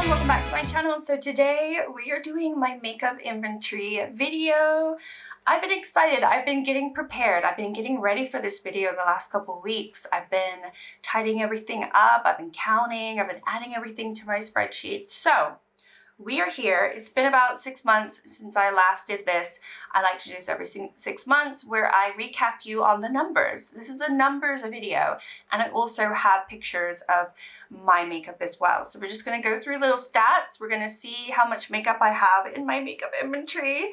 welcome back to my channel. So today we are doing my makeup inventory video. I've been excited, I've been getting prepared, I've been getting ready for this video the last couple of weeks. I've been tidying everything up, I've been counting, I've been adding everything to my spreadsheet. So we are here. It's been about 6 months since I last did this. I like to do this every 6 months where I recap you on the numbers. This is a numbers video, and I also have pictures of my makeup as well. So we're just gonna go through little stats. We're gonna see how much makeup I have in my makeup inventory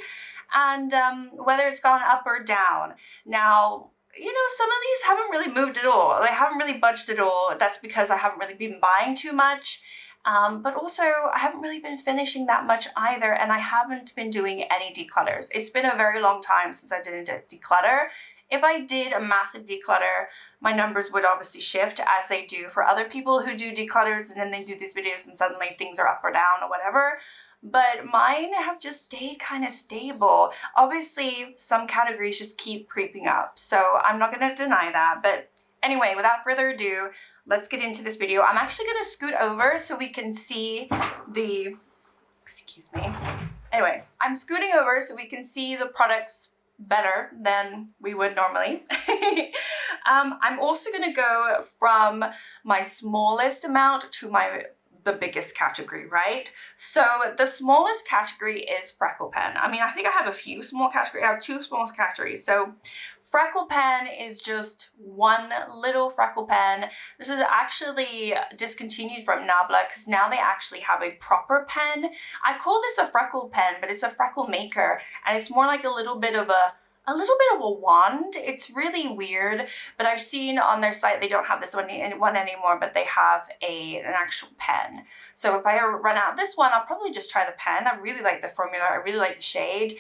and whether it's gone up or down. Now, you know, some of these haven't really moved at all. They haven't really budged at all. That's because I haven't really been buying too much. But also I haven't really been finishing that much either, and I haven't been doing any declutters. It's been a very long time since I did a declutter. If I did a massive declutter, my numbers would obviously shift as they do for other people who do declutters and then they do these videos and suddenly things are up or down or whatever. But mine have just stayed kind of stable. Obviously, some categories just keep creeping up, so I'm not going to deny that. But anyway, without further ado, let's get into this video. I'm actually going to scoot over so we can see the, excuse me. Anyway, I'm scooting over so we can see the products better than we would normally. I'm also going to go from my smallest amount to the biggest category, right? So the smallest category is freckle pen. I mean, I think I have a few small categories. I have two small categories. So freckle pen is just one little freckle pen. This is actually discontinued from Nabla because now they actually have a proper pen. I call this a freckle pen, but it's a freckle maker, and it's more like a little bit of a wand. It's really weird, but I've seen on their site they don't have this one anymore, but they have an actual pen. So if I run out of this one, I'll probably just try the pen. I really like the formula, I really like the shade.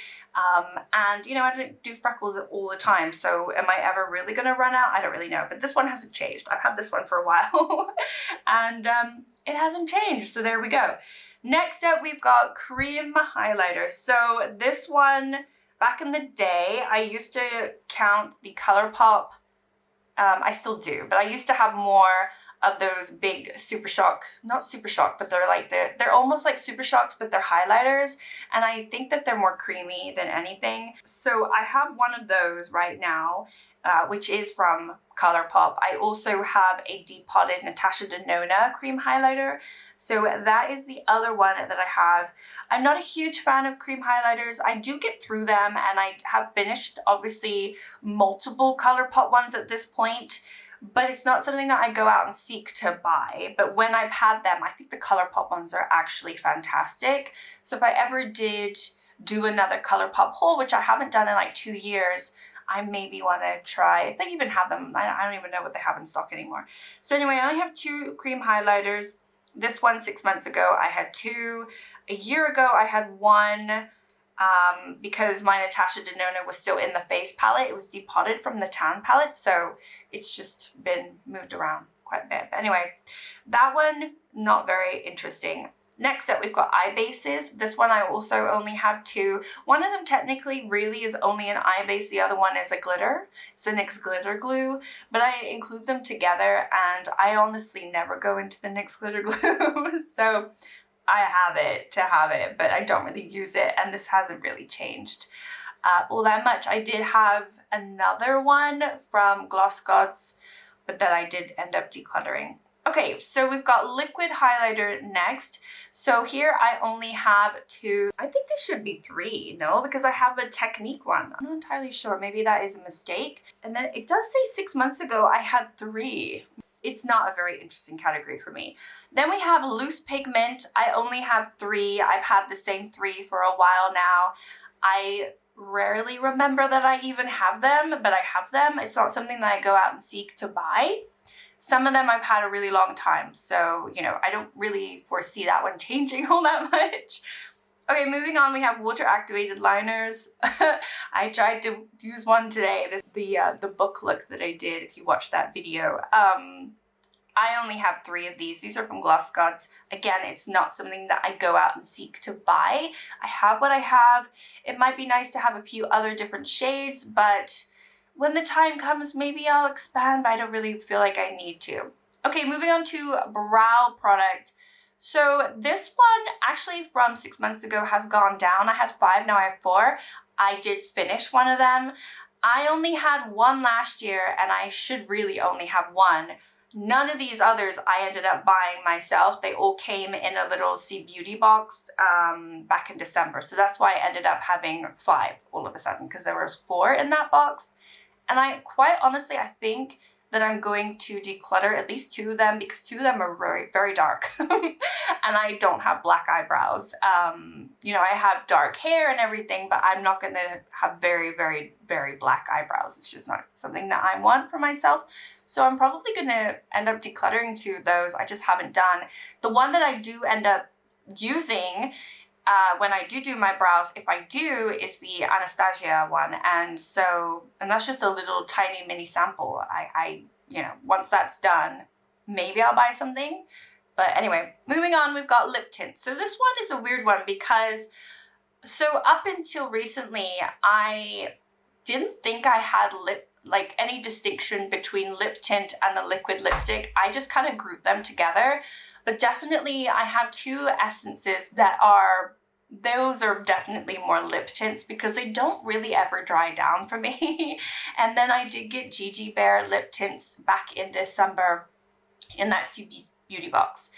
And you know, I don't do freckles all the time, so am I ever really gonna run out? I don't really know, but this one hasn't changed. I've had this one for a while and it hasn't changed, so there we go. Next up, we've got cream highlighter. So this one, back in the day, I used to count the Colourpop. I still do, but I used to have more of those big Super Shock, not Super Shock, but they're almost like Super Shocks, but they're highlighters, and I think that they're more creamy than anything. So I have one of those right now, which is from Colourpop. I also have a depotted Natasha Denona cream highlighter. So that is the other one that I have. I'm not a huge fan of cream highlighters. I do get through them, and I have finished obviously multiple Colourpop ones at this point, but it's not something that I go out and seek to buy. But when I've had them, I think the Colourpop ones are actually fantastic. So if I ever did do another Colourpop haul, which I haven't done in like 2 years, I maybe want to try, if they even have them. I don't even know what they have in stock anymore. So anyway, I only have 2 cream highlighters. This one 6 months ago, I had 2. A year ago, I had 1 because my Natasha Denona was still in the face palette. It was depotted from the tan palette, so it's just been moved around quite a bit. But anyway, that one, not very interesting. Next up, we've got eye bases. This one I also only have 2. One of them technically really is only an eye base. The other one is a glitter. It's the NYX glitter glue, but I include them together, and I honestly never go into the NYX glitter glue. So I have it to have it, but I don't really use it, and this hasn't really changed all that much. I did have another one from GlossGods, but that I did end up decluttering. Okay, so we've got liquid highlighter next. So here I only have 2. I think this should be 3, no? Because I have a Technique one. I'm not entirely sure. Maybe that is a mistake. And then it does say 6 months ago I had 3. It's not a very interesting category for me. Then we have loose pigment. I only have 3. I've had the same 3 for a while now. I rarely remember that I even have them, but I have them. It's not something that I go out and seek to buy. Some of them I've had a really long time, so, you know, I don't really foresee that one changing all that much. Okay, moving on, we have water-activated liners. I tried to use one today, the book look that I did, if you watched that video. I only have 3 of these. These are from GlossGods. Again, it's not something that I go out and seek to buy. I have what I have. It might be nice to have a few other different shades, but when the time comes, maybe I'll expand, but I don't really feel like I need to. Okay, moving on to brow product. So this one actually from 6 months ago has gone down. I had 5, now I have 4. I did finish one of them. I only had 1 last year and I should really only have 1. None of these others I ended up buying myself. They all came in a little C Beauty box back in December. So that's why I ended up having 5 all of a sudden, because there was 4 in that box. And I quite honestly, I think that I'm going to declutter at least 2 of them, because 2 of them are very, very dark. And I don't have black eyebrows. You know, I have dark hair and everything, but I'm not gonna have very, very, very black eyebrows. It's just not something that I want for myself. So I'm probably gonna end up decluttering 2 of those. I just haven't done. The one that I do end up using when I do my brows, if I do, is the Anastasia one. And that's just a little tiny mini sample. I you know, once that's done, maybe I'll buy something. But anyway, moving on, we've got lip tint. So this one is a weird one because, so up until recently, I didn't think I had any distinction between lip tint and a liquid lipstick. I just kind of grouped them together. But definitely I have 2 essences that those are definitely more lip tints because they don't really ever dry down for me. And then I did get Gigi Bear lip tints back in December in that C Beauty box.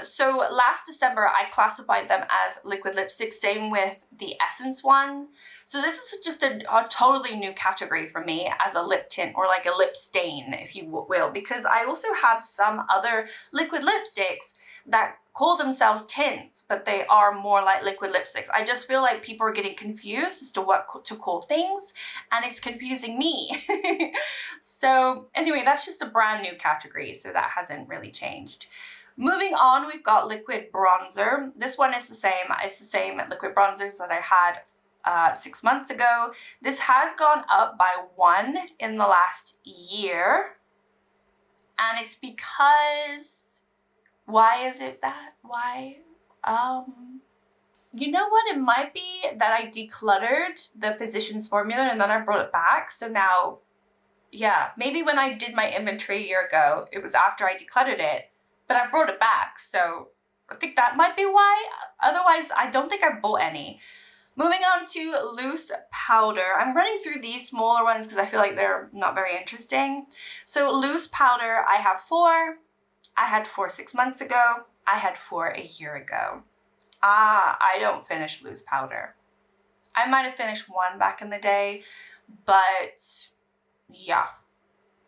So last December, I classified them as liquid lipsticks, same with the Essence one. So this is just a totally new category for me as a lip tint, or like a lip stain, if you will, because I also have some other liquid lipsticks that call themselves tints, but they are more like liquid lipsticks. I just feel like people are getting confused as to what to call things, and it's confusing me. So anyway, that's just a brand new category, so that hasn't really changed. Moving on, we've got liquid bronzer. This one is the same. It's the same liquid bronzers that I had 6 months ago. This has gone up by 1 in the last year. And it's because, why is it that? Why? You know what? It might be that I decluttered the Physicians Formula and then I brought it back. So now, yeah, maybe when I did my inventory a year ago, it was after I decluttered it. But I brought it back, so I think that might be why. Otherwise, I don't think I bought any. Moving on to loose powder. I'm running through these smaller ones because I feel like they're not very interesting. So loose powder, I have 4. I had 4 6 months ago. I had 4 a year ago. I don't finish loose powder. I might have finished 1 back in the day, but yeah.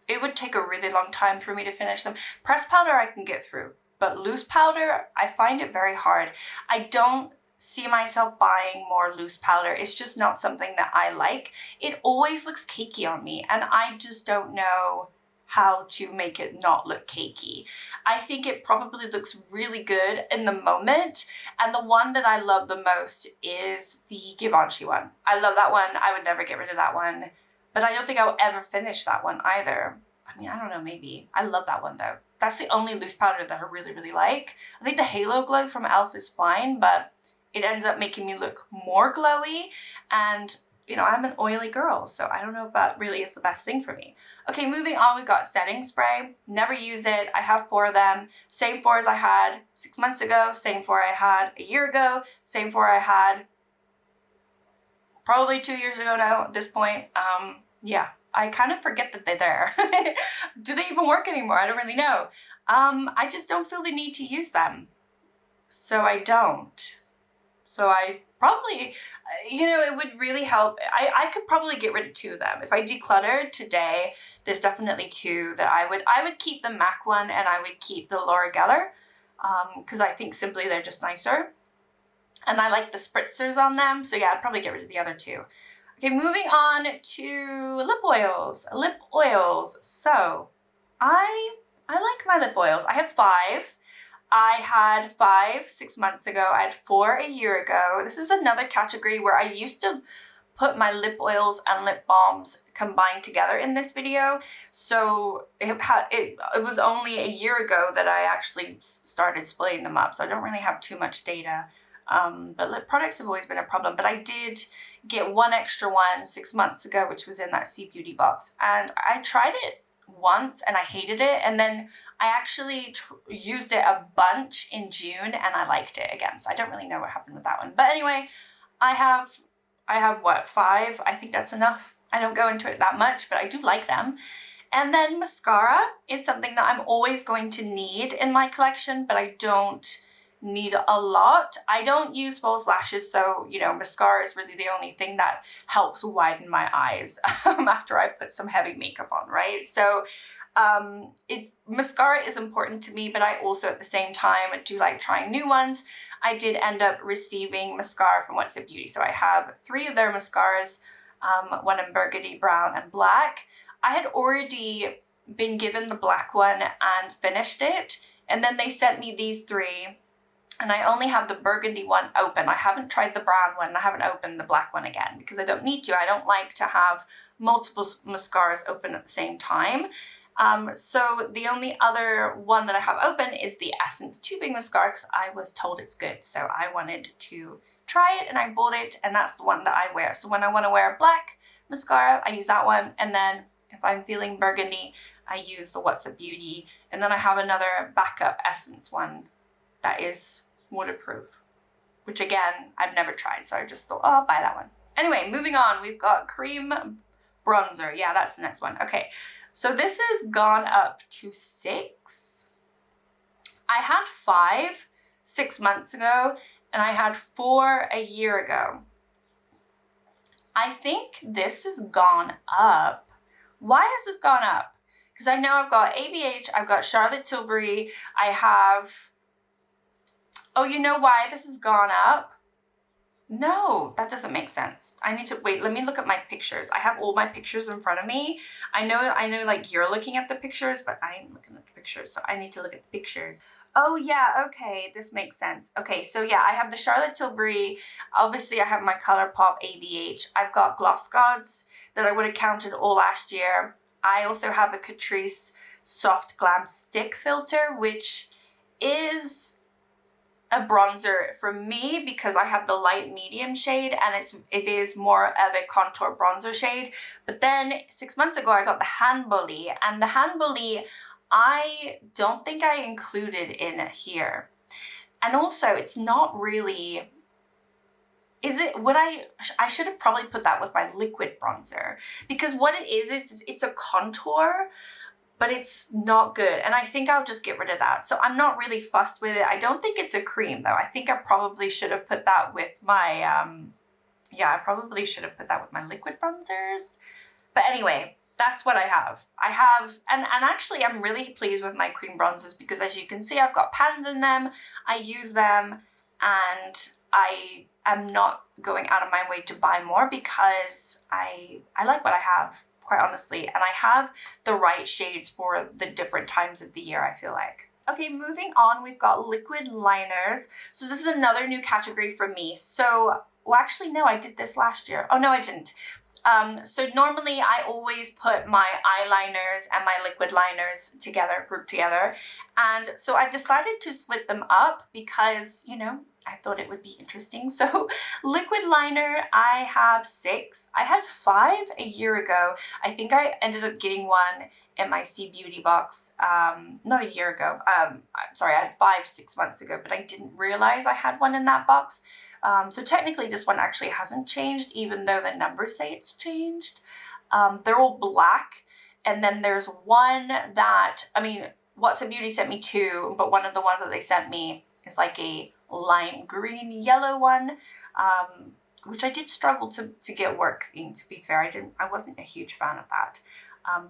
It would take a really long time for me to finish them. Pressed powder I can get through, but loose powder, I find it very hard. I don't see myself buying more loose powder. It's just not something that I like. It always looks cakey on me, and I just don't know how to make it not look cakey. I think it probably looks really good in the moment, and the one that I love the most is the Givenchy one. I love that one. I would never get rid of that one. But I don't think I'll ever finish that one either. I mean, I don't know, maybe. I love that one though. That's the only loose powder that I really, really like. I think the Halo Glow from e.l.f. is fine, but it ends up making me look more glowy. And, you know, I'm an oily girl, so I don't know if that really is the best thing for me. Okay, moving on, we've got setting spray. Never use it. I have 4 of them. Same 4 as I had 6 months ago. Same 4 I had a year ago. Same 4 I had probably 2 years ago now at this point. Yeah, I kind of forget that they're there. Do they even work anymore? I don't really know. I just don't feel the need to use them. So I don't. So I probably, you know, it would really help. I could probably get rid of 2 of them. If I decluttered today, there's definitely 2 that I would keep the MAC one, and I would keep the Laura Geller, because I think simply they're just nicer. And I like the spritzers on them, so yeah, I'd probably get rid of the other 2. Okay, moving on to lip oils. Lip oils. So, I like my lip oils. I have 5. I had 5 6 months ago. I had 4 a year ago. This is another category where I used to put my lip oils and lip balms combined together in this video. So it was only a year ago that I actually started splitting them up. So I don't really have too much data. But lip products have always been a problem. But I did get 1 extra one 6 months ago, which was in that C Beauty box. And I tried it once and I hated it, and then I actually used it a bunch in June and I liked it again. So I don't really know what happened with that one. But anyway, I have what, 5? I think that's enough. I don't go into it that much, but I do like them. And then mascara is something that I'm always going to need in my collection, but I don't need a lot. I don't use false lashes, so, you know, mascara is really the only thing that helps widen my eyes after I put some heavy makeup on, right? So mascara is important to me, but I also at the same time do like trying new ones. I did end up receiving mascara from What's Up Beauty. So I have 3 of their mascaras, one in burgundy, brown, and black. I had already been given the black one and finished it, and then they sent me these 3, and I only have the burgundy one open. I haven't tried the brown one. I haven't opened the black one again because I don't need to. I don't like to have multiple mascaras open at the same time. So the only other one that I have open is the Essence Tubing Mascara because I was told it's good. So I wanted to try it and I bought it, and that's the one that I wear. So when I want to wear a black mascara, I use that one, and then if I'm feeling burgundy, I use the What's Up Beauty, and then I have another backup Essence one that is waterproof, which again, I've never tried, so I just thought, oh, I'll buy that one. Anyway, moving on, we've got cream bronzer. Yeah, that's the next one. Okay, so this has gone up to 6. I had 5 6 months ago, and I had 4 a year ago. I think this has gone up. Why has this gone up? Because I know I've got ABH, I've got Charlotte Tilbury, I have... Oh, you know why this has gone up? No, that doesn't make sense. I need to, wait, let me look at my pictures. I have all my pictures in front of me. I know like you're looking at the pictures, but I'm looking at the pictures, so I need to look at the pictures. Oh yeah, okay, this makes sense. Okay, so yeah, I have the Charlotte Tilbury. Obviously, I have my Colourpop ABH. I've got GlossGods that I would have counted all last year. I also have a Catrice Soft Glam Stick Filter, which is a bronzer for me because I have the light medium shade, and it is more of a contour bronzer shade. But then 6 months ago, I got the Hanboli, and the Hanboli, I don't think I included in here. And also, it's not really... Is it, I should have probably put that with my liquid bronzer, because what it is it's a contour, but it's not good. And I think I'll just get rid of that. So I'm not really fussed with it. I don't think it's a cream though. I think I probably should have put that with my, yeah, I probably should have put that with my liquid bronzers. But anyway, that's what I have. And actually I'm really pleased with my cream bronzers because as you can see, I've got pans in them. I use them, and I am not going out of my way to buy more because I like what I have, quite honestly, and I have the right shades for the different times of the year, I feel like. Okay, moving on, we've got liquid liners. So this is another new category for me. So, well, actually, no, I did this last year. Oh, no, I didn't. So normally I always put my eyeliners and my liquid liners together, grouped together. And so I decided to split them up because, you know, I thought it would be interesting. So liquid liner, I have 6. I had 5 a year ago. I think I ended up getting one in my C Beauty box, not a year ago. Sorry, I had 5 6 months ago, but I didn't realize I had one in that box. So technically this one actually hasn't changed, even though the numbers say it's changed. They're all black. And then there's one that, I mean, What's Up Beauty sent me 2, but one of the ones that they sent me is like a lime green yellow one, which I did struggle to get working, to be fair. I wasn't a huge fan of that.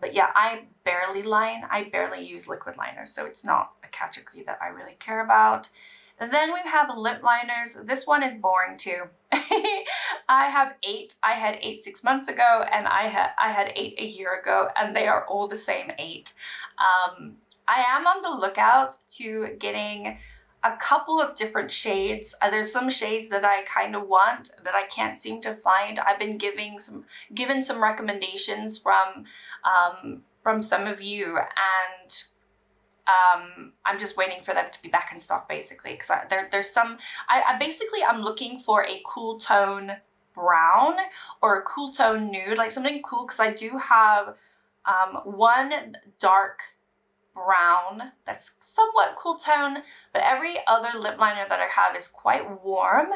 But yeah, I barely line. I barely use liquid liners, so it's not a category that I really care about. And then we have lip liners. This one is boring too. I have 8. I had 8 6 months ago, and I had 8 a year ago, and they are all the same 8. I am on the lookout to getting a couple of different shades. There's some shades that I kind of want that I can't seem to find. I've been given some recommendations from some of you, and I'm just waiting for them to be back in stock basically, because there's some, I'm looking for a cool tone brown or a cool tone nude, like something cool, because I do have one dark brown that's somewhat cool tone, but every other lip liner that I have is quite warm,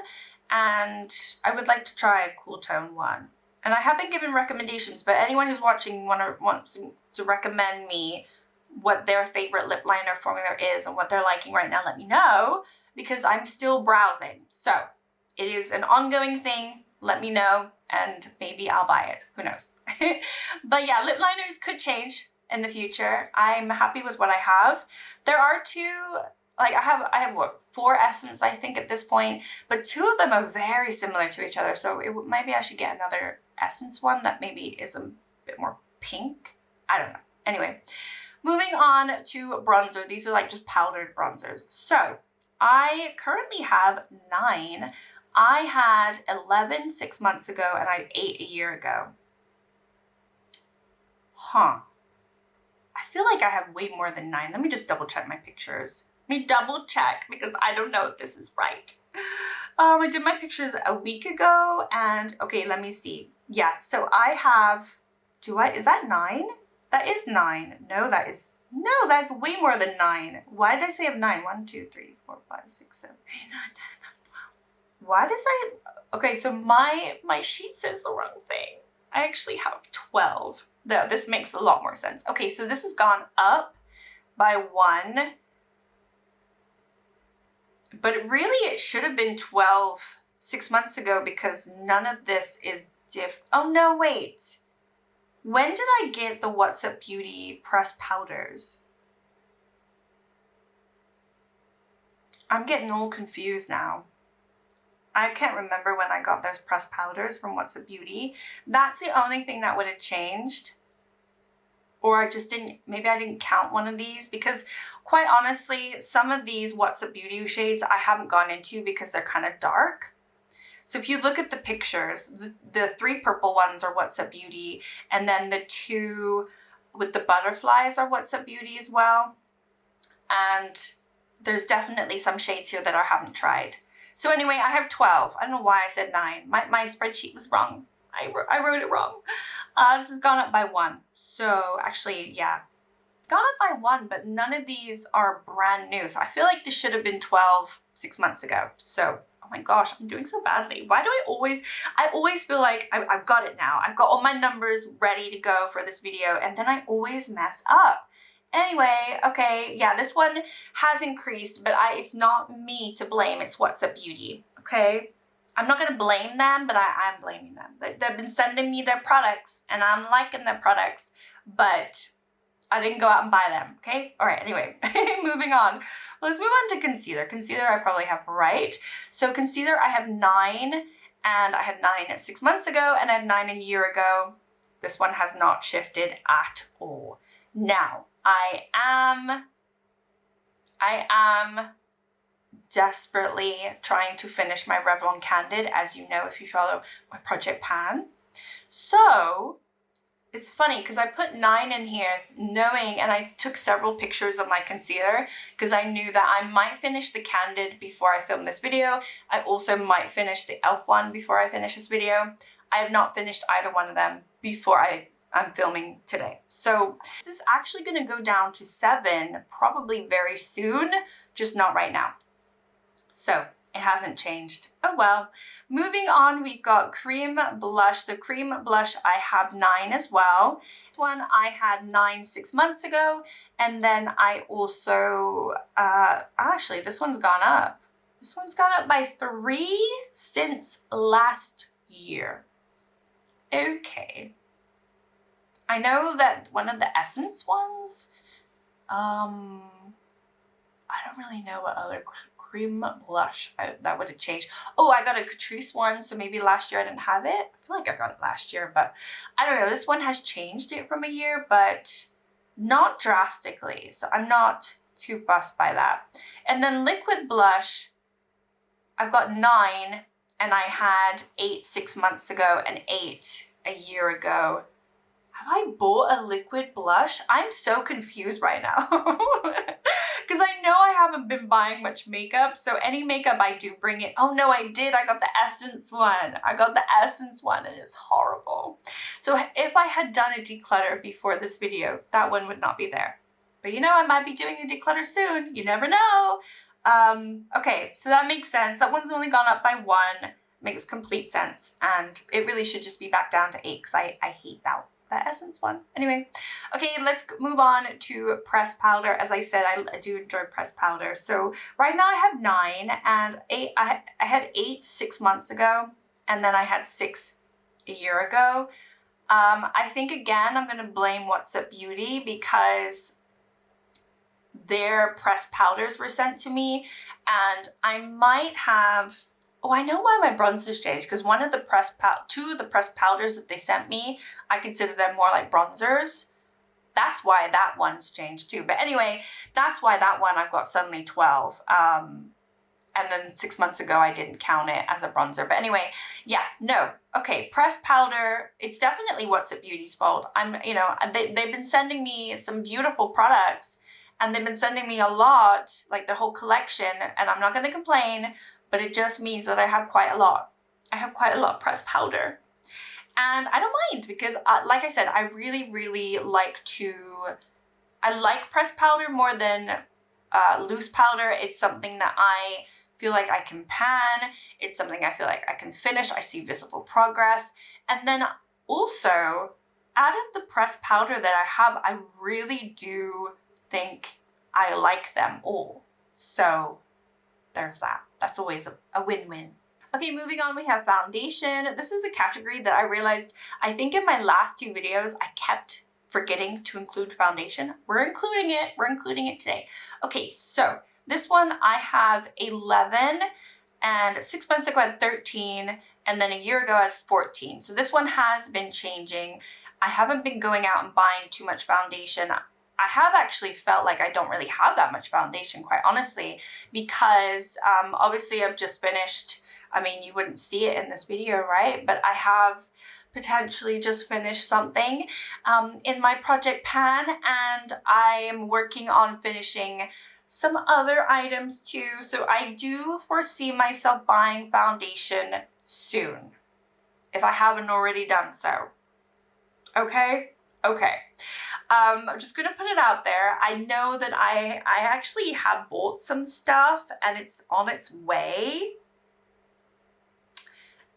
and I would like to try a cool tone one. And I have been given recommendations, but anyone who's watching wants to recommend me what their favorite lip liner formula is and what they're liking right now, let me know, because I'm still browsing. So it is an ongoing thing. Let me know and maybe I'll buy it. Who knows? But yeah, lip liners could change in the future. I'm happy with what I have. There are two, like I have what, 4 Essence I think at this point, but 2 of them are very similar to each other. So maybe I should get another Essence one that maybe is a bit more pink. I don't know. Anyway, moving on to bronzer. These are like just powdered bronzers. So I currently have 9. I had 11 6 months ago and I had 8 a year ago. Huh. I feel like I have way more than 9. Let me just double check my pictures. Let me double check because I don't know if this is right. I did my pictures a week ago and okay, let me see. Yeah, so I have, is that 9? That is 9. No, that's way more than 9. Why did I say I have 9? 1, 2, 3, 4, 5, 6, 7, 8, 9, 10, 11, 12. Why does okay, so my sheet says the wrong thing. I actually have 12. This makes a lot more sense. Okay, so this has gone up by 1. But really it should have been 12 6 months ago because none of this is oh no, wait. When did I get the What's Up Beauty pressed powders? I'm getting all confused now. I can't remember when I got those pressed powders from What's Up Beauty. That's the only thing that would have changed. Or I just didn't, maybe I didn't count one of these because quite honestly, some of these What's Up Beauty shades I haven't gone into because they're kind of dark. So if you look at the pictures, the 3 purple ones are What's Up Beauty, and then the 2 with the butterflies are What's Up Beauty as well. And there's definitely some shades here that I haven't tried. So anyway, I have 12. I don't know why I said 9. My spreadsheet was wrong. I wrote it wrong. This has gone up by 1. So actually, yeah, gone up by 1, but none of these are brand new. So I feel like this should have been 12 6 months ago. So, oh my gosh, I'm doing so badly. Why do I always feel like I've got it now. I've got all my numbers ready to go for this video, and then I always mess up. Anyway, okay, yeah, this one has increased, but it's not me to blame. It's What's Up Beauty, okay? I'm not gonna blame them, but I'm blaming them. They've been sending me their products and I'm liking their products, but I didn't go out and buy them, okay? All right, anyway, moving on. Let's move on to concealer. Concealer I probably have right. So concealer I have 9, and I had 9 6 months ago and I had 9 a year ago. This one has not shifted at all. Now, I am desperately trying to finish my Revlon Candid, as you know if you follow my Project Pan. So it's funny because I put 9 in here knowing, and I took several pictures of my concealer because I knew that I might finish the Candid before I film this video. I also might finish the e.l.f. one before I finish this video. I have not finished either one of them before I'm filming today. So this is actually going to go down to 7 probably very soon, just not right now. So it hasn't changed. Oh well. Moving on, we've got cream blush. So cream blush, I have 9 as well. This one I had 9 6 months ago. And then I also, actually this one's gone up. This one's gone up by 3 since last year. Okay. I know that one of the Essence ones, I don't really know what other cream blush that would have changed. Oh, I got a Catrice one, so maybe last year I didn't have it. I feel like I got it last year, but I don't know. This one has changed it from a year, but not drastically. So I'm not too fussed by that. And then liquid blush, I've got 9, and I had 8 6 months ago and 8 a year ago. Have I bought a liquid blush? I'm so confused right now. Because because I know I haven't been buying much makeup, so any makeup I do bring it. Oh no, I did. I got the Essence one. I got the Essence one and it's horrible. So if I had done a declutter before this video, that one would not be there. But you know, I might be doing a declutter soon. You never know. Okay, so that makes sense. That one's only gone up by 1. Makes complete sense. And it really should just be back down to 8 because I hate that Essence one. Anyway, okay, let's move on to pressed powder. As I said, I do enjoy pressed powder. So right now I have 9 and 8. I had 8 6 months ago, and then I had 6 a year ago. I think again, I'm gonna blame What's Up Beauty because their pressed powders were sent to me, and I might have, oh, I know why my bronzers changed, because one of the two of the pressed powders that they sent me, I consider them more like bronzers. That's why that one's changed too. But anyway, that's why that one I've got suddenly 12. And then 6 months ago, I didn't count it as a bronzer. But anyway, yeah, no. Okay, pressed powder, it's definitely What's Up Beauty's fault. You know, they've been sending me some beautiful products, and they've been sending me a lot, like the whole collection, and I'm not going to complain, but it just means that I have quite a lot. I have quite a lot of pressed powder. And I don't mind because, like I said, I really, really like pressed powder more than loose powder. It's something that I feel like I can pan. It's something I feel like I can finish. I see visible progress. And then also, out of the pressed powder that I have, I really do think I like them all. So there's that. That's always a win-win. Okay, moving on, we have foundation. This is a category that I realized, I think in my last 2 videos, I kept forgetting to include foundation. We're including it today. Okay, so this one I have 11, and 6 months ago I had 13, and then a year ago I had 14. So this one has been changing. I haven't been going out and buying too much foundation. I have actually felt like I don't really have that much foundation, quite honestly, because obviously I've just finished, I mean, you wouldn't see it in this video, right? But I have potentially just finished something in my project pan, and I am working on finishing some other items too. So I do foresee myself buying foundation soon, if I haven't already done so. Okay? Okay. I'm just gonna put it out there. I know that I actually have bought some stuff and it's on its way.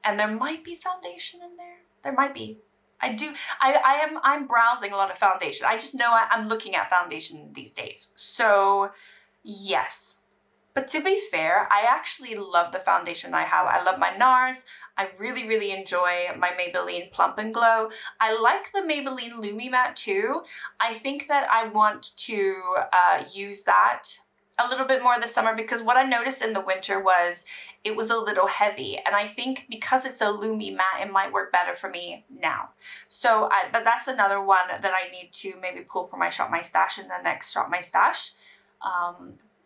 And there might be foundation in there. There might be. I'm browsing a lot of foundation. I just know I'm looking at foundation these days. So yes. But to be fair, I actually love the foundation I have. I love my NARS. I really, really enjoy my Maybelline Plump and Glow. I like the Maybelline Lumi Matte too. I think that I want to use that a little bit more this summer, because what I noticed in the winter was it was a little heavy, and I think because it's a Lumi Matte, it might work better for me now. So that's another one that I need to maybe pull from my Shop My Stash in the next Shop My Stash.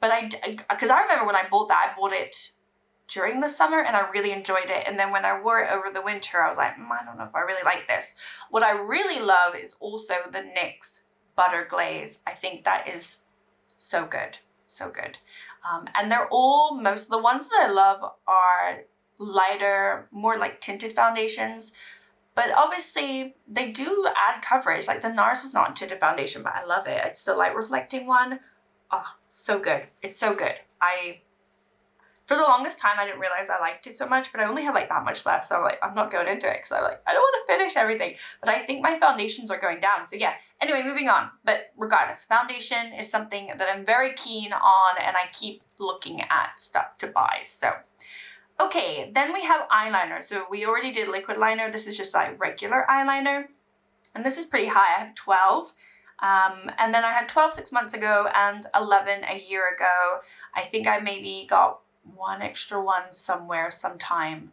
But because I remember when I bought that, I bought it during the summer and I really enjoyed it. And then when I wore it over the winter, I was like, I don't know if I really like this. What I really love is also the NYX Butter Glaze. I think that is so good, so good. And they're all, most of the ones that I love are lighter, more like tinted foundations. But obviously they do add coverage. Like the NARS is not a tinted foundation, but I love it. It's the light reflecting one. Oh, so good. It's so good. For the longest time, I didn't realize I liked it so much, but I only had like that much left. So I'm like, I'm not going into it because I'm like, I don't want to finish everything. But I think my foundations are going down. So yeah, anyway, moving on. But regardless, foundation is something that I'm very keen on and I keep looking at stuff to buy. So, okay, then we have eyeliner. So we already did liquid liner. This is just like regular eyeliner. And this is pretty high. I have 12. And then I had 12 6 months ago and 11 a year ago. I think I maybe got one extra one somewhere sometime,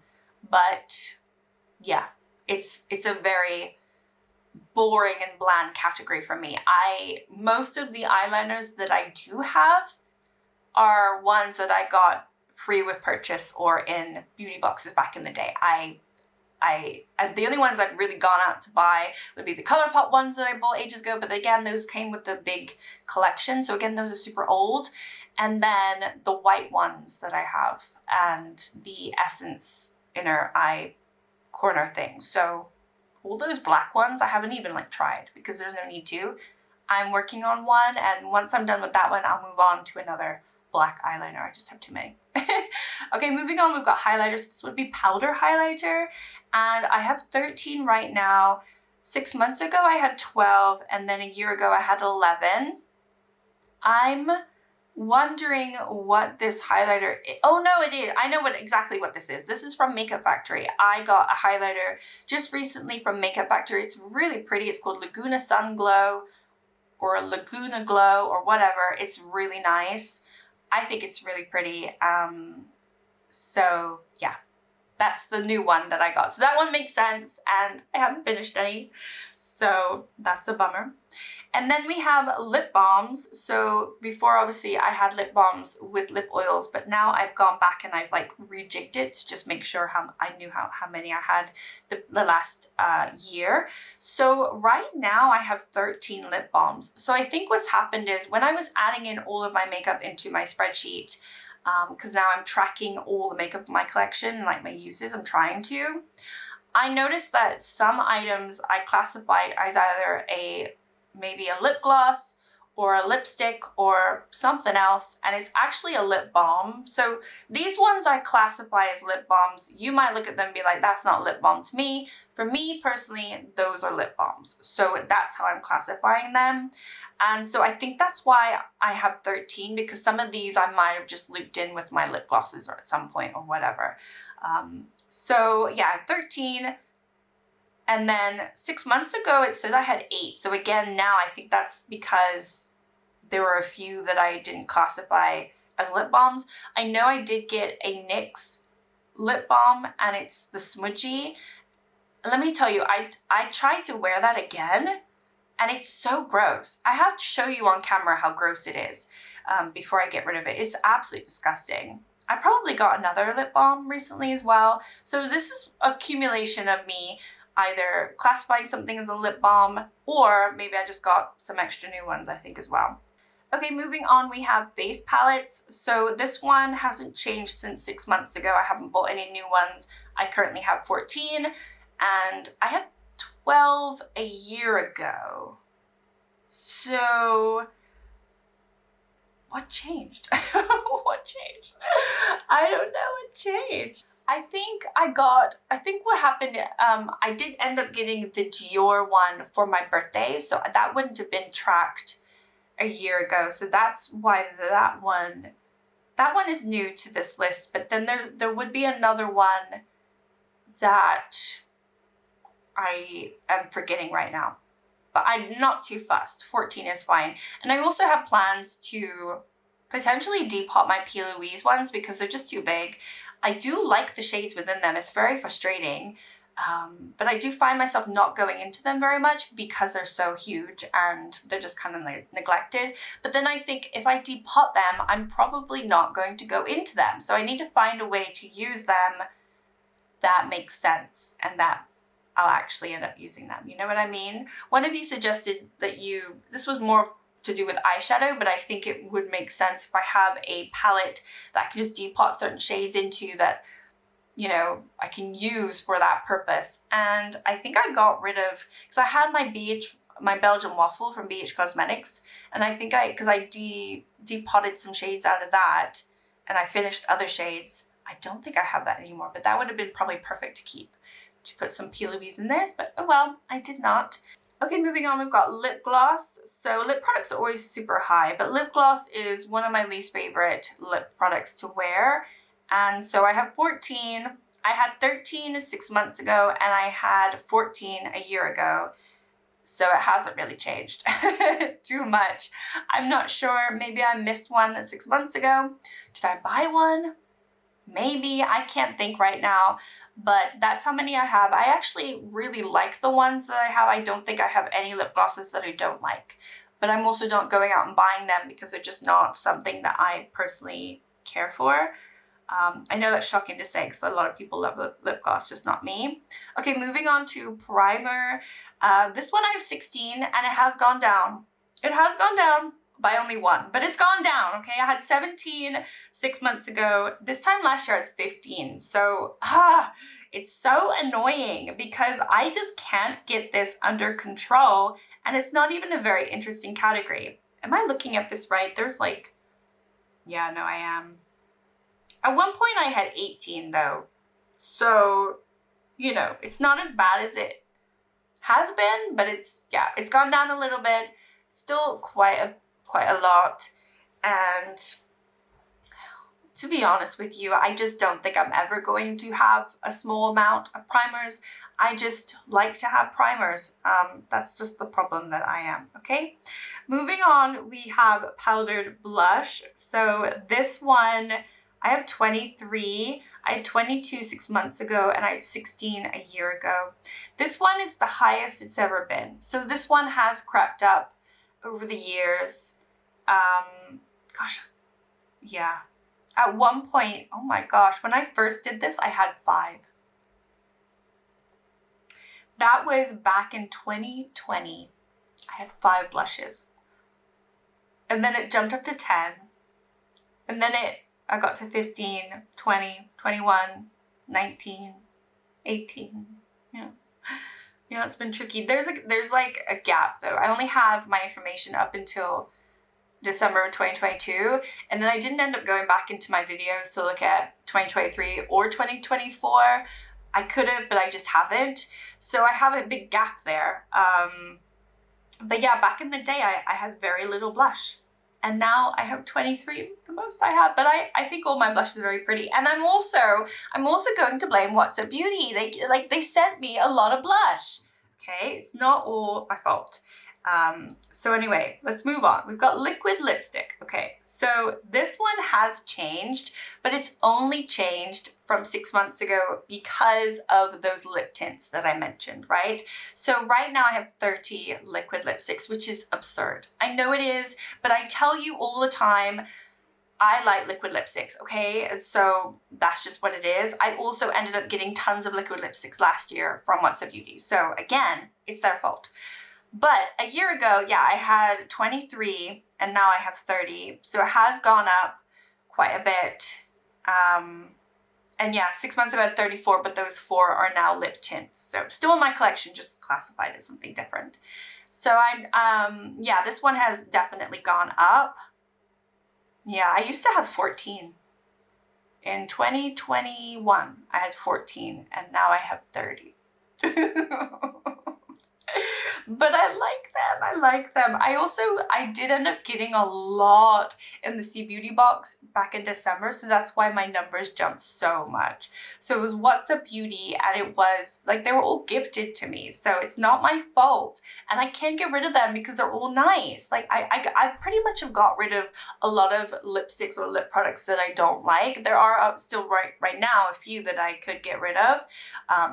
but yeah, it's a very boring and bland category for me. Most of the eyeliners that I do have are ones that I got free with purchase or in beauty boxes back in the day. I the only ones I've really gone out to buy would be the Colourpop ones that I bought ages ago, but again, those came with the big collection. So again, those are super old. And then the white ones that I have and the Essence inner eye corner thing. So all those black ones, I haven't even like tried because there's no need to. I'm working on one, and once I'm done with that one, I'll move on to another black eyeliner. I just have too many. Okay, moving on, we've got highlighters. This would be powder highlighter, and I have 13 right now. 6 months ago, I had 12, and then a year ago, I had 11. I'm wondering what this highlighter is. Oh no, it is. I know exactly what this is. This is from Makeup Factory. I got a highlighter just recently from Makeup Factory. It's really pretty. It's called Laguna Sun Glow or Laguna Glow or whatever. It's really nice. I think it's really pretty. So yeah, that's the new one that I got. So that one makes sense, and I haven't finished any, so that's a bummer. And then we have lip balms. So before, obviously, I had lip balms with lip oils, but now I've gone back and I've like rejigged it to just make sure I knew how many I had the last year. So right now I have 13 lip balms. So I think what's happened is when I was adding in all of my makeup into my spreadsheet, because now I'm tracking all the makeup in my collection, like my uses, I'm trying to, I noticed that some items I classified as either maybe a lip gloss or a lipstick or something else, and it's actually a lip balm. So these ones I classify as lip balms. You might look at them and be like, that's not lip balm to me. For me personally, those are lip balms. So that's how I'm classifying them. And so I think that's why I have 13, because some of these I might have just looped in with my lip glosses or at some point or whatever. So yeah, I have 13. And then 6 months ago, it said I had 8. So again, now I think that's because there were a few that I didn't classify as lip balms. I know I did get a NYX lip balm, and it's the smudgy. Let me tell you, I tried to wear that again, and it's so gross. I have to show you on camera how gross it is before I get rid of it. It's absolutely disgusting. I probably got another lip balm recently as well. So this is accumulation of me either classifying something as a lip balm, or maybe I just got some extra new ones, I think, as well. Okay, moving on, we have face palettes. So this one hasn't changed since 6 months ago. I haven't bought any new ones. I currently have 14, and I had 12 a year ago. So what changed? What changed? I don't know what changed. I think what happened, I did end up getting the Dior one for my birthday, so that wouldn't have been tracked a year ago. So that's why that one is new to this list. But then there would be another one that I am forgetting right now. But I'm not too fussed. 14 is fine. And I also have plans to potentially depot my P. Louise ones because they're just too big. I do like the shades within them. It's very frustrating. But I do find myself not going into them very much because they're so huge and they're just kind of neglected. But then I think if I depot them, I'm probably not going to go into them. So I need to find a way to use them that makes sense and that I'll actually end up using them. You know what I mean? One of you suggested that this was more to do with eyeshadow, but I think it would make sense if I have a palette that I can just depot certain shades into that, you know, I can use for that purpose. And I think I got rid of, because I had my Belgian waffle from BH Cosmetics, and I think because I depotted some shades out of that and I finished other shades. I don't think I have that anymore, but that would have been probably perfect to keep, to put some P. Louise in there, but oh well, I did not. Okay, moving on, we've got lip gloss. So lip products are always super high, but lip gloss is one of my least favorite lip products to wear. And so I have 14. I had 13 6 months ago, and I had 14 a year ago. So it hasn't really changed too much. I'm not sure, maybe I missed one 6 months ago. Did I buy one? Maybe, I can't think right now, but that's how many I have. I actually really like the ones that I have. I don't think I have any lip glosses that I don't like, but I'm also not going out and buying them because they're just not something that I personally care for. I know that's shocking to say because a lot of people love lip gloss, just not me. Okay, moving on to primer. This one I have 16 and it has gone down. It has gone down by only 1, but it's gone down, okay? I had 17 6 months ago. This time last year I had 15. So, it's so annoying because I just can't get this under control, and it's not even a very interesting category. Am I looking at this right? There's like, yeah, no, I am. At one point I had 18 though. So, you know, it's not as bad as it has been, but it's gone down a little bit. It's still quite a lot. And to be honest with you, I just don't think I'm ever going to have a small amount of primers. I just like to have primers. That's just the problem that I am, okay? Moving on, we have powdered blush. So this one, I have 23. I had 22 6 months ago, and I had 16 a year ago. This one is the highest it's ever been. So this one has crept up over the years. Gosh, yeah. At one point, oh my gosh, when I first did this, I had 5. That was back in 2020. I had 5 blushes. And then it jumped up to 10. And then I got to 15, 20, 21, 19, 18. Yeah. You know, it's been tricky. There's like a gap though. I only have my information up until December of 2022, and then I didn't end up going back into my videos to look at 2023 or 2024. I could have, but I just haven't. So I have a big gap there. But yeah, back in the day, I had very little blush. And now I have 23, the most I have. But I think all my blushes are very pretty. And I'm also going to blame What's Up Beauty. They sent me a lot of blush. Okay, it's not all my fault. So anyway, let's move on. We've got liquid lipstick. Okay, so this one has changed, but it's only changed from 6 months ago because of those lip tints that I mentioned, right? So right now I have 30 liquid lipsticks, which is absurd. I know it is, but I tell you all the time, I like liquid lipsticks, okay? And so that's just what it is. I also ended up getting tons of liquid lipsticks last year from What's Up Beauty. So again, it's their fault. But a year ago, yeah, I had 23 and now I have 30. So it has gone up quite a bit. And yeah, 6 months ago I had 34, but those 4 are now lip tints. So still in my collection, just classified as something different. So yeah, this one has definitely gone up. Yeah, I used to have 14. In 2021, I had 14 and now I have 30. But I like them. I did end up getting a lot in the C Beauty box back in December, so that's why my numbers jumped so much. So it was What's Up Beauty, and it was like they were all gifted to me, so it's not my fault, and I can't get rid of them because they're all nice. Like I pretty much have got rid of a lot of lipsticks or lip products that I don't like. There are still right now a few that I could get rid of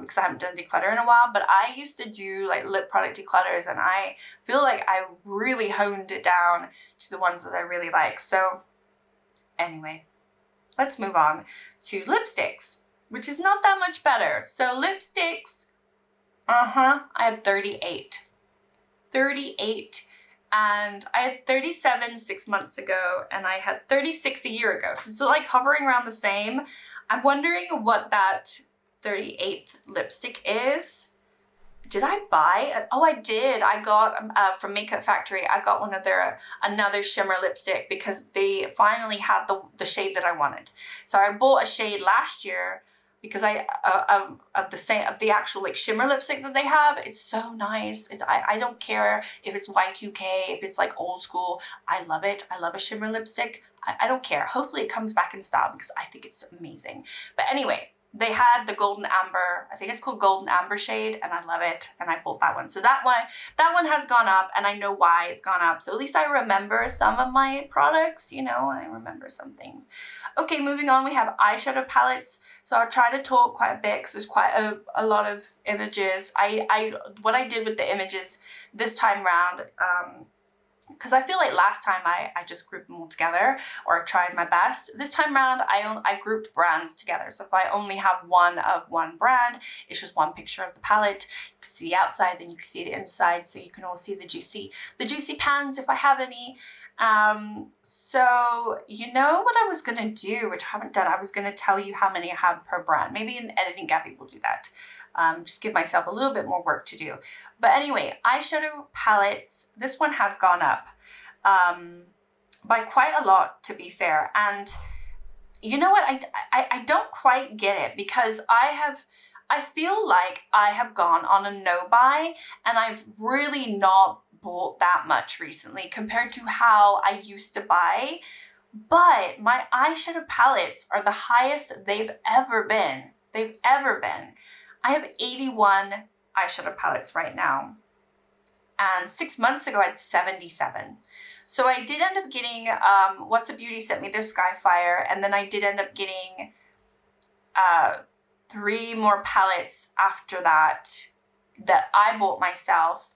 because I haven't done declutter in a while, but I used to do like lip product declutters, and I feel like I really honed it down to the ones that I really like. So anyway, let's move on to lipsticks, which is not that much better. So lipsticks, I had 38, and I had 37 6 months ago, and I had 36 a year ago. So it's like hovering around the same. I'm wondering what that 38th lipstick is. Did I buy it? Oh, I did. I got from Makeup Factory, I got another shimmer lipstick because they finally had the shade that I wanted. So I bought a shade last year because of the actual like shimmer lipstick that they have. It's so nice. I don't care if it's Y2K, if it's like old school. I love it. I love a shimmer lipstick. I don't care. Hopefully it comes back in style because I think it's amazing. But anyway, they had the golden amber, I think it's called golden amber shade, and I love it, and I bought that one. So that one has gone up, and I know why it's gone up. So at least I remember some of my products, you know, I remember some things. Okay, moving on, we have eyeshadow palettes. So I'll try to talk quite a bit because there's quite a lot of images. What I did with the images this time around, because I feel like last time I just grouped them all together or tried my best. This time around, I grouped brands together. So if I only have one of one brand, it's just one picture of the palette. You can see the outside, then you can see the inside, so you can all see the juicy pans if I have any. So you know what I was gonna do, which I haven't done, I was gonna tell you how many I have per brand. Maybe in editing Gabby will do that. Just give myself a little bit more work to do. But anyway, eyeshadow palettes, this one has gone up by quite a lot, to be fair. And you know what, I don't quite get it, because I feel like I have gone on a no buy, and I've really not bought that much recently compared to how I used to buy. But my eyeshadow palettes are the highest they've ever been. I have 81 eyeshadow palettes right now. And 6 months ago, I had 77. So I did end up getting, What's a Beauty sent me their Skyfire, and then I did end up getting 3 more palettes after that I bought myself.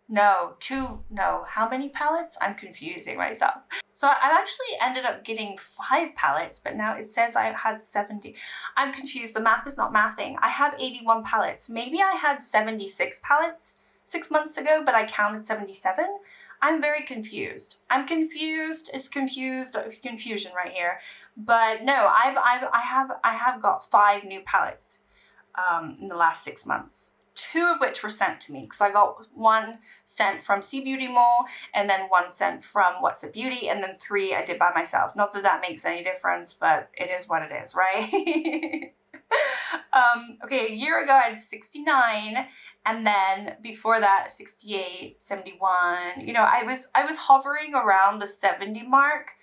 No, 2, no, how many palettes? I'm confusing myself. So I actually ended up getting 5 palettes, but now it says I had 70. I'm confused, the math is not mathing. I have 81 palettes. Maybe I had 76 palettes 6 months ago, but I counted 77. I'm very confused. I'm confused. It's confusion right here. But no, I have got 5 new palettes in the last 6 months. 2 of which were sent to me, because I got 1 sent from C Beauty Mall, and then 1 sent from What's a Beauty, and then 3 I did by myself. Not that that makes any difference, but it is what it is, right? Okay, a year ago I had 69, and then before that 68, 71. You know, I was hovering around the 70 mark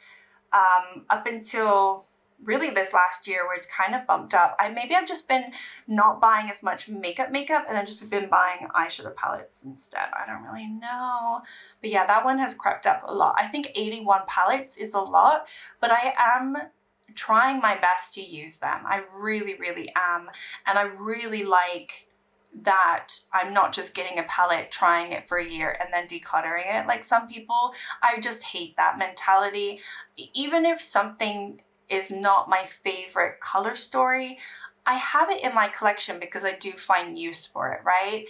up until really this last year, where it's kind of bumped up. Maybe I've just been not buying as much makeup, and I've just been buying eyeshadow palettes instead. I don't really know. But yeah, that one has crept up a lot. I think 81 palettes is a lot, but I am trying my best to use them. I really, really am. And I really like that I'm not just getting a palette, trying it for a year, and then decluttering it like some people. I just hate that mentality. Even if something is not my favorite color story, I have it in my collection because I do find use for it, right?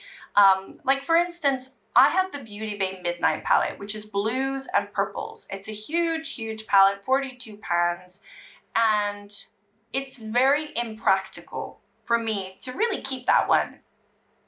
Like for instance, I have the Beauty Bay Midnight palette, which is blues and purples. It's a huge, huge palette, 42 pans, and it's very impractical for me to really keep that one,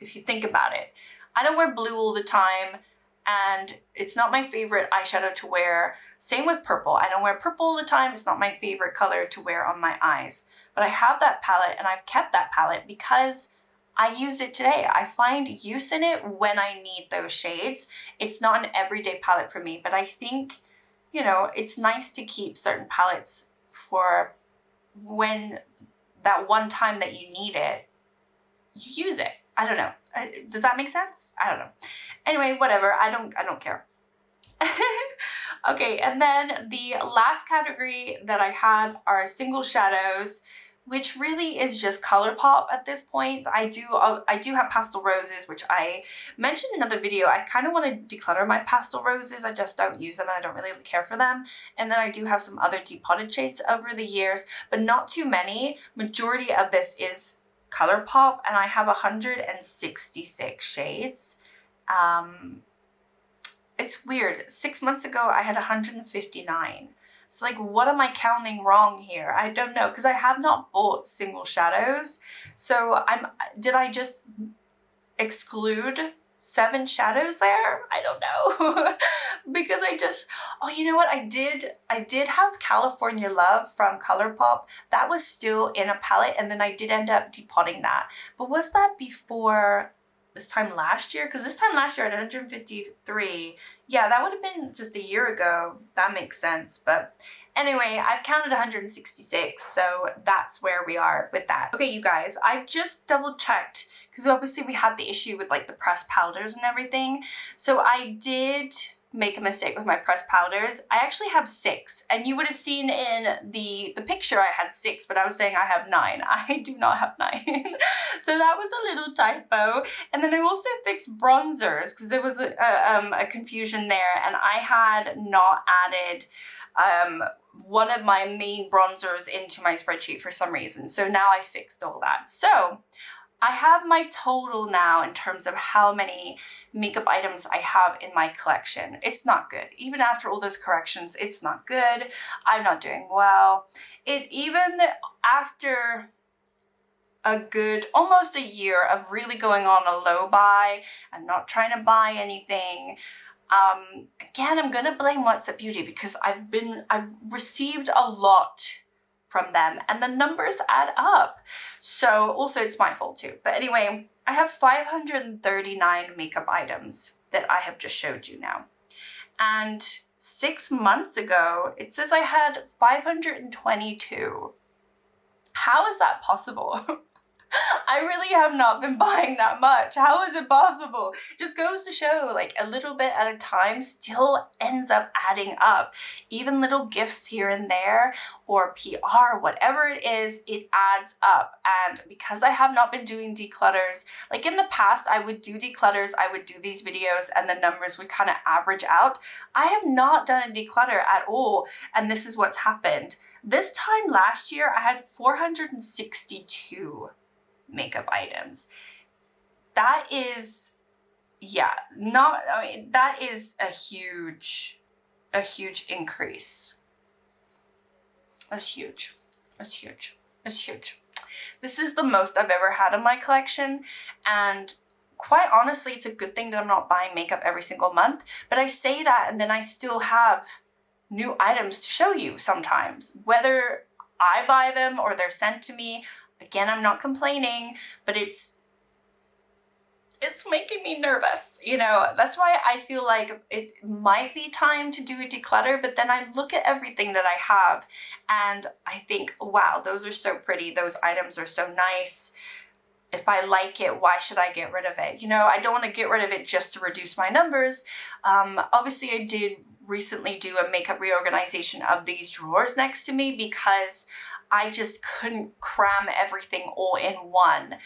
if you think about it. I don't wear blue all the time, and it's not my favorite eyeshadow to wear. Same with purple. I don't wear purple all the time. It's not my favorite color to wear on my eyes. But I have that palette, and I've kept that palette because I use it today. I find use in it when I need those shades. It's not an everyday palette for me, but I think, you know, it's nice to keep certain palettes for when that one time that you need it, you use it. I don't know. Does that make sense? I don't know. Anyway, whatever. I don't care. Okay, and then the last category that I have are single shadows, which really is just Colourpop at this point. I do have pastel roses, which I mentioned in another video. I kind of want to declutter my pastel roses. I just don't use them, and I don't really care for them. And then I do have some other depotted shades over the years, but not too many. Majority of this is Colourpop, and I have 166 shades. It's weird. 6 months ago, I had 159. So like, what am I counting wrong here? I don't know, because I have not bought single shadows. So did I just exclude 7 shadows there? I don't know. Because oh, you know what? I did have California Love from Colourpop. That was still in a palette, and then I did end up depotting that. But was that before this time last year? Because this time last year I had 153. Yeah, that would have been just a year ago. That makes sense. But anyway, I've counted 166, so that's where we are with that. Okay, you guys, I just double checked, because obviously we had the issue with like the pressed powders and everything. So I did make a mistake with my pressed powders. I actually have 6, and you would have seen in the picture I had 6, but I was saying I have 9. I do not have 9. So that was a little typo. And then I also fixed bronzers because there was a confusion there, and I had not added one of my main bronzers into my spreadsheet for some reason. So now I fixed all that. So I have my total now in terms of how many makeup items I have in my collection. It's not good. Even after all those corrections, it's not good. I'm not doing well. Even after a good almost a year of really going on a low buy and not trying to buy anything, again, I'm gonna blame WhatsApp Beauty because I've received a lot from them and the numbers add up. So also it's my fault too. But anyway, I have 539 makeup items that I have just showed you now. And 6 months ago, it says I had 522. How is that possible? I really have not been buying that much. How is it possible? Just goes to show, like, a little bit at a time still ends up adding up. Even little gifts here and there or PR, whatever it is, it adds up. And because I have not been doing declutters, like in the past, I would do declutters, I would do these videos and the numbers would kind of average out. I have not done a declutter at all. And this is what's happened. This time last year, I had 462 makeup items. That is, yeah, that is a huge increase. That's huge. That's huge. It's huge. This is the most I've ever had in my collection, and quite honestly, it's a good thing that I'm not buying makeup every single month, but I say that and then I still have new items to show you sometimes, whether I buy them or they're sent to me. Again, I'm not complaining, but it's making me nervous, you know. That's why I feel like it might be time to do a declutter, but then I look at everything that I have and I think, wow, those are so pretty. Those items are so nice. If I like it, why should I get rid of it? You know, I don't want to get rid of it just to reduce my numbers. Obviously, I did recently do a makeup reorganization of these drawers next to me because I just couldn't cram everything all in one.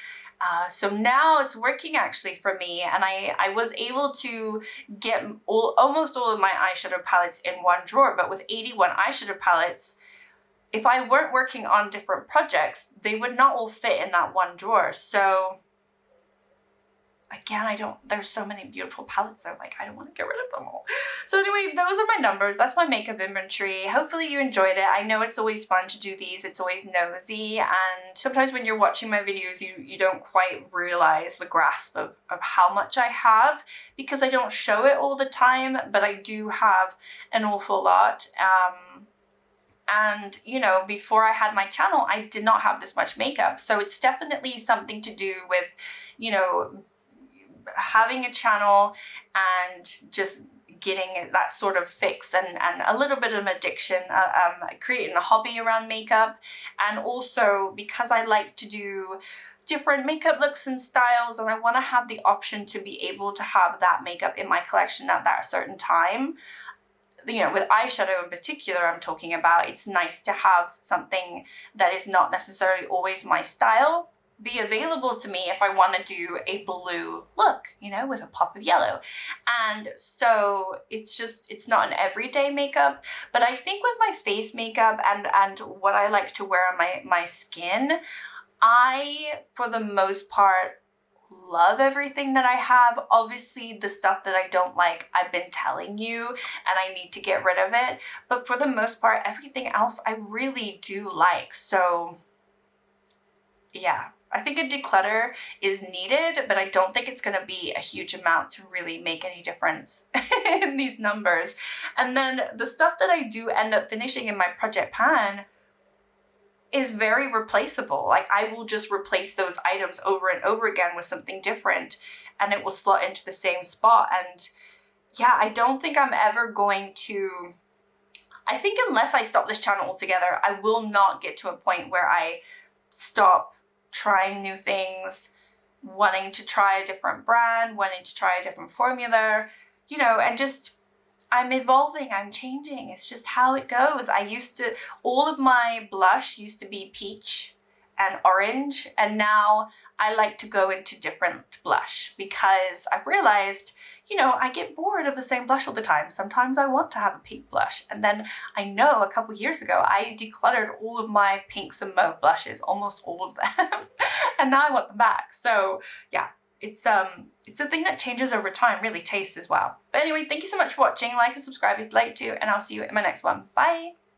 So now it's working actually for me, and I was able to get almost all of my eyeshadow palettes in one drawer, but with 81 eyeshadow palettes, if I weren't working on different projects, they would not all fit in that one drawer. So again, there's so many beautiful palettes that I don't want to get rid of them all. So anyway, those are my numbers. That's my makeup inventory. Hopefully you enjoyed it. I know it's always fun to do these. It's always nosy. And sometimes when you're watching my videos, you don't quite realize the grasp of how much I have because I don't show it all the time, but I do have an awful lot. And, you know, before I had my channel, I did not have this much makeup. So it's definitely something to do with, you know, having a channel and just getting that sort of fix and a little bit of addiction, creating a hobby around makeup. And also because I like to do different makeup looks and styles, and I want to have the option to be able to have that makeup in my collection at that certain time. You know, with eyeshadow in particular, I'm talking about, it's nice to have something that is not necessarily always my style be available to me if I want to do a blue look, you know, with a pop of yellow. And so it's not an everyday makeup, but I think with my face makeup and what I like to wear on my skin, I, for the most part, love everything that I have. Obviously, the stuff that I don't like, I've been telling you, and I need to get rid of it. But for the most part, everything else I really do like. So yeah, I think a declutter is needed, but I don't think it's going to be a huge amount to really make any difference in these numbers. And then the stuff that I do end up finishing in my project pan is very replaceable. Like, I will just replace those items over and over again with something different, and it will slot into the same spot. And yeah, I don't think I'm ever going to, I think unless I stop this channel altogether, I will not get to a point where I stop trying new things, wanting to try a different brand, wanting to try a different formula, you know, and just I'm evolving, I'm changing. It's just how it goes. All of my blush used to be peach and orange, and now I like to go into different blush because I've realized, you know, I get bored of the same blush all the time. Sometimes I want to have a pink blush, and then I know a couple years ago I decluttered all of my pinks and mauve blushes, almost all of them, and now I want them back. So yeah, it's a thing that changes over time, really, taste as well. But anyway, thank you so much for watching. Like and subscribe if you'd like to, and I'll see you in my next one. Bye!